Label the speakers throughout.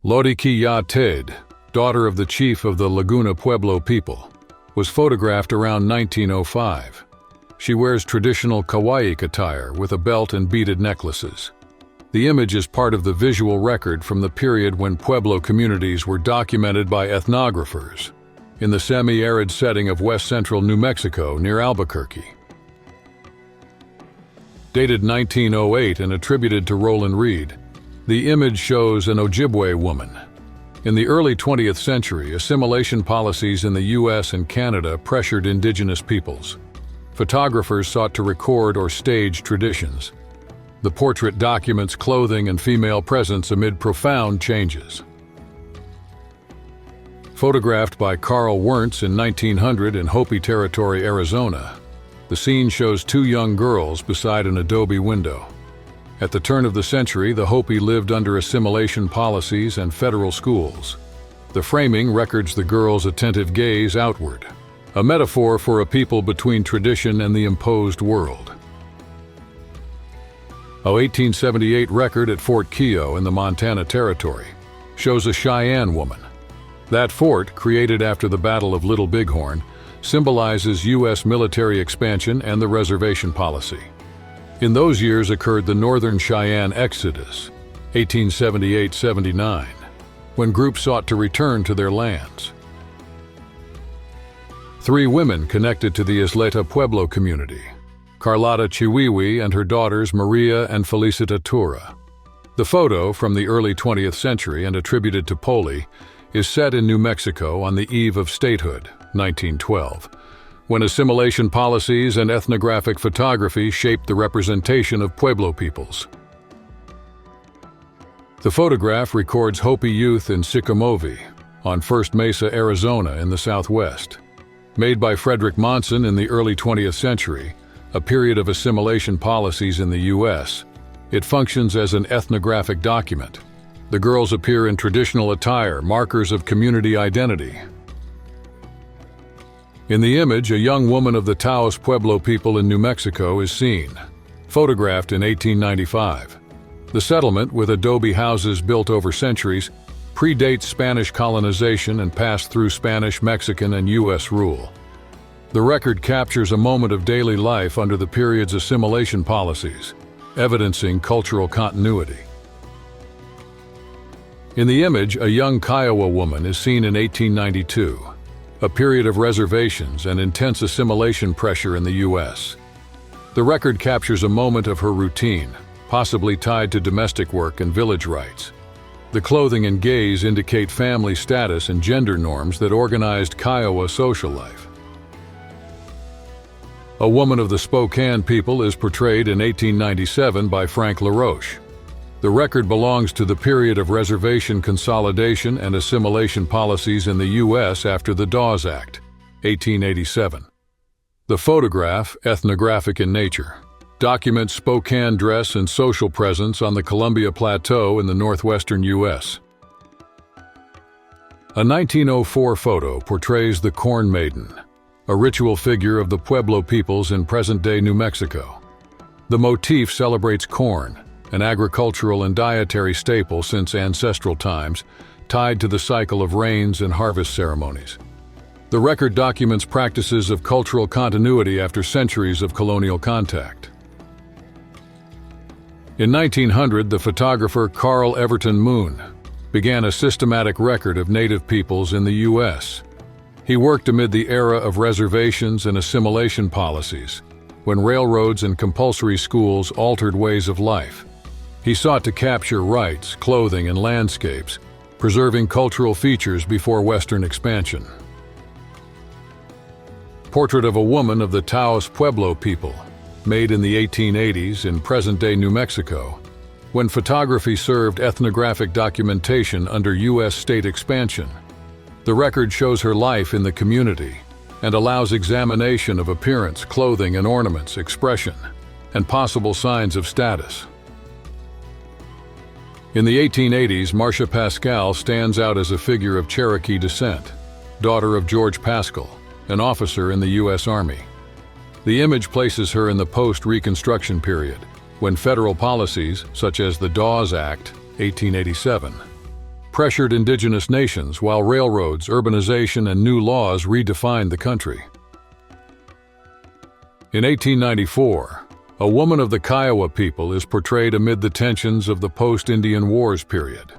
Speaker 1: Loriquilla Ted, daughter of the chief of the Laguna Pueblo people, was photographed around 1905. She wears traditional Kawaik attire with a belt and beaded necklaces. The image is part of the visual record from the period when Pueblo communities were documented by ethnographers in the semi-arid setting of west-central New Mexico near Albuquerque. Dated 1908 and attributed to Roland Reed, the image shows an Ojibwe woman. In the early 20th century, assimilation policies in the U.S. and Canada pressured indigenous peoples. Photographers sought to record or stage traditions. The portrait documents clothing and female presence amid profound changes. Photographed by Carl Wernz in 1900 in Hopi Territory, Arizona, the scene shows two young girls beside an adobe window. At the turn of the century, the Hopi lived under assimilation policies and federal schools. The framing records the girls' attentive gaze outward, a metaphor for a people between tradition and the imposed world. A 1878 record at Fort Keogh in the Montana Territory shows a Cheyenne woman. That fort, created after the Battle of Little Bighorn, symbolizes U.S. military expansion and the reservation policy. In those years occurred the Northern Cheyenne Exodus, 1878-79, when groups sought to return to their lands. Three women connected to the Isleta Pueblo community: Carlotta Chiwiwi and her daughters Maria and Felicita Tura. The photo, from the early 20th century and attributed to Poli, is set in New Mexico on the eve of statehood, 1912, when assimilation policies and ethnographic photography shaped the representation of Pueblo peoples. The photograph records Hopi youth in Sikomovi, on First Mesa, Arizona in the southwest. Made by Frederick Monson in the early 20th century, a period of assimilation policies in the U.S., it functions as an ethnographic document. The girls appear in traditional attire, markers of community identity. In the image, a young woman of the Taos Pueblo people in New Mexico is seen, photographed in 1895. The settlement, with adobe houses built over centuries, predates Spanish colonization and passed through Spanish, Mexican, and U.S. rule. The record captures a moment of daily life under the period's assimilation policies, evidencing cultural continuity. In the image, a young Kiowa woman is seen in 1892, a period of reservations and intense assimilation pressure in the U.S. The record captures a moment of her routine, possibly tied to domestic work and village rites. The clothing and gaze indicate family status and gender norms that organized Kiowa social life. A woman of the Spokane people is portrayed in 1897 by Frank LaRoche. The record belongs to the period of reservation consolidation and assimilation policies in the U.S. after the Dawes Act, 1887. The photograph, ethnographic in nature, documents Spokane dress and social presence on the Columbia Plateau in the northwestern U.S. A 1904 photo portrays the Corn Maiden, a ritual figure of the Pueblo peoples in present-day New Mexico. The motif celebrates corn, an agricultural and dietary staple since ancestral times, tied to the cycle of rains and harvest ceremonies. The record documents practices of cultural continuity after centuries of colonial contact. In 1900, the photographer Carl Everton Moon began a systematic record of Native peoples in the U.S. He worked amid the era of reservations and assimilation policies, when railroads and compulsory schools altered ways of life. He sought to capture rites, clothing, and landscapes, preserving cultural features before Western expansion. Portrait of a woman of the Taos Pueblo people, made in the 1880s in present-day New Mexico, when photography served ethnographic documentation under U.S. state expansion. The record shows her life in the community and allows examination of appearance, clothing and ornaments, expression, and possible signs of status. In the 1880s, Marcia Pascal stands out as a figure of Cherokee descent, daughter of George Pascal, an officer in the U.S. Army. The image places her in the post-Reconstruction period, when federal policies, such as the Dawes Act, 1887, pressured indigenous nations while railroads, urbanization, and new laws redefined the country. In 1894, a woman of the Kiowa people is portrayed amid the tensions of the post-Indian Wars period.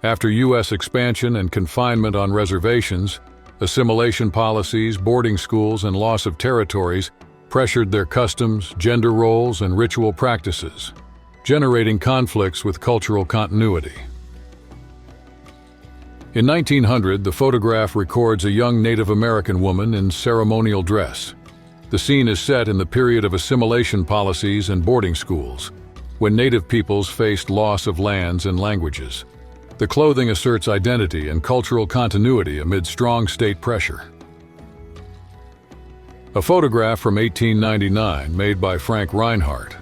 Speaker 1: After U.S. expansion and confinement on reservations, assimilation policies, boarding schools, and loss of territories pressured their customs, gender roles, and ritual practices, generating conflicts with cultural continuity. In 1900, the photograph records a young Native American woman in ceremonial dress. The scene is set in the period of assimilation policies and boarding schools, when Native peoples faced loss of lands and languages. The clothing asserts identity and cultural continuity amid strong state pressure. A photograph from 1899, made by Frank Reinhardt,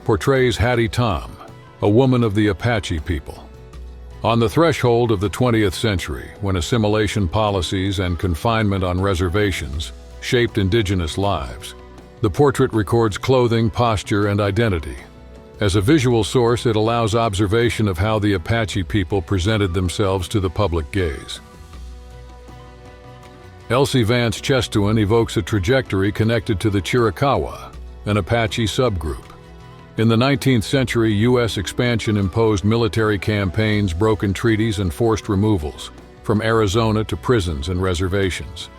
Speaker 1: portrays Hattie Tom, a woman of the Apache people. On the threshold of the 20th century, when assimilation policies and confinement on reservations shaped indigenous lives, the portrait records clothing, posture, and identity. As a visual source, it allows observation of how the Apache people presented themselves to the public gaze. Elsie Vance Chestuan evokes a trajectory connected to the Chiricahua, an Apache subgroup. In the 19th century, U.S. expansion imposed military campaigns, broken treaties, and forced removals, from Arizona to prisons and reservations.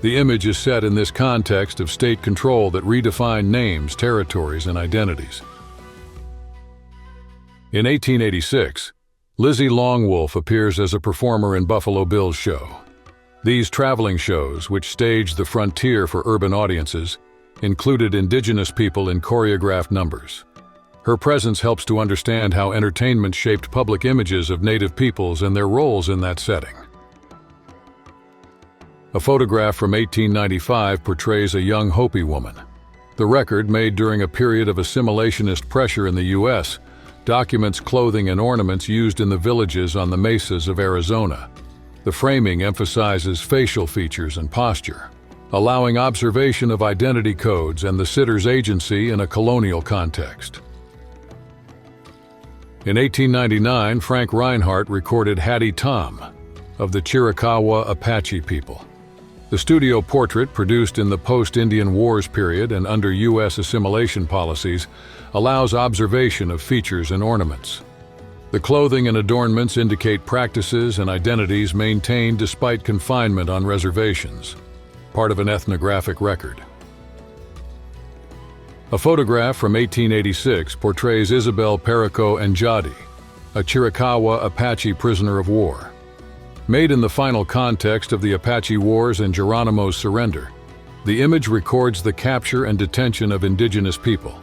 Speaker 1: The image is set in this context of state control that redefined names, territories, and identities. In 1886, Lizzie Longwolf appears as a performer in Buffalo Bill's show. These traveling shows, which staged the frontier for urban audiences, included indigenous people in choreographed numbers. Her presence helps to understand how entertainment shaped public images of Native peoples and their roles in that setting. A photograph from 1895 portrays a young Hopi woman. The record, made during a period of assimilationist pressure in the U.S., documents clothing and ornaments used in the villages on the mesas of Arizona. The framing emphasizes facial features and posture, allowing observation of identity codes and the sitter's agency in a colonial context. In 1899, Frank Reinhardt recorded Hattie Tom of the Chiricahua Apache people. The studio portrait, produced in the post-Indian Wars period and under U.S. assimilation policies, allows observation of features and ornaments. The clothing and adornments indicate practices and identities maintained despite confinement on reservations, part of an ethnographic record. A photograph from 1886 portrays Isabel Perico Njadi, a Chiricahua Apache prisoner of war. Made in the final context of the Apache Wars and Geronimo's surrender, the image records the capture and detention of indigenous people.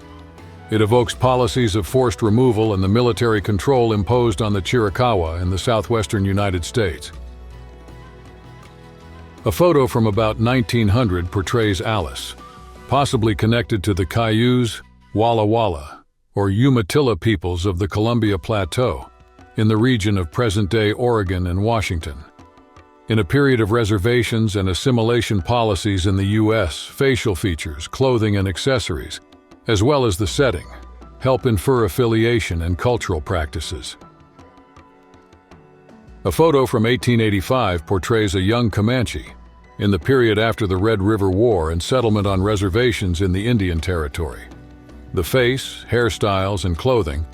Speaker 1: It evokes policies of forced removal and the military control imposed on the Chiricahua in the southwestern United States. A photo from about 1900 portrays Alice, possibly connected to the Cayuse, Walla Walla, or Umatilla peoples of the Columbia Plateau, in the region of present-day Oregon and Washington. In a period of reservations and assimilation policies in the U.S., facial features, clothing, and accessories, as well as the setting, help infer affiliation and cultural practices. A photo from 1885 portrays a young Comanche in the period after the Red River War and settlement on reservations in the Indian Territory. The face, hairstyles, and clothing,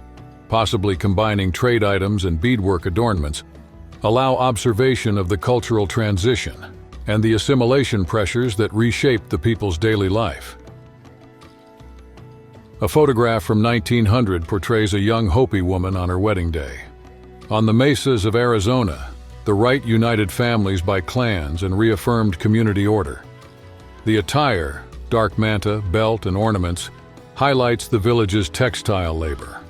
Speaker 1: possibly combining trade items and beadwork adornments, allow observation of the cultural transition and the assimilation pressures that reshaped the people's daily life. A photograph from 1900 portrays a young Hopi woman on her wedding day. On the mesas of Arizona, the Wright united families by clans and reaffirmed community order. The attire, dark manta, belt, and ornaments, highlights the village's textile labor.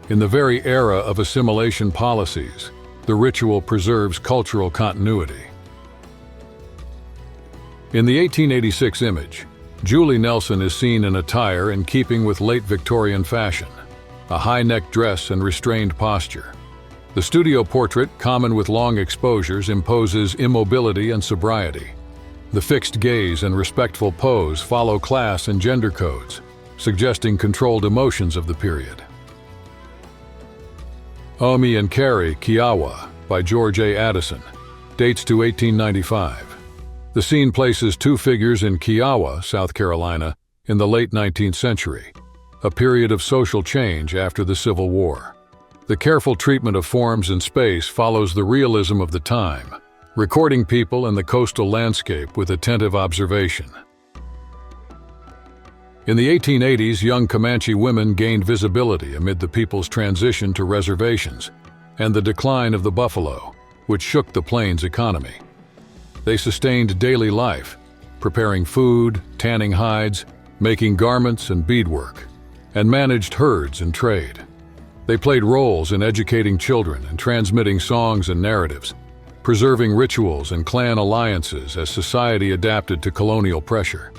Speaker 1: In the very era of assimilation policies, the ritual preserves cultural continuity. In the 1886 image, Julie Nelson is seen in attire in keeping with late Victorian fashion, a high-neck dress and restrained posture. The studio portrait, common with long exposures, imposes immobility and sobriety. The fixed gaze and respectful pose follow class and gender codes, suggesting controlled emotions of the period. Omi and Carrie Kiawa by George A. Addison, dates to 1895. The scene places two figures in Kiowa, South Carolina, in the late 19th century, a period of social change after the Civil War. The careful treatment of forms and space follows the realism of the time, recording people and the coastal landscape with attentive observation. In the 1880s, young Comanche women gained visibility amid the people's transition to reservations and the decline of the buffalo, which shook the plains economy. They sustained daily life, preparing food, tanning hides, making garments and beadwork, and managed herds and trade. They played roles in educating children and transmitting songs and narratives, preserving rituals and clan alliances as society adapted to colonial pressure.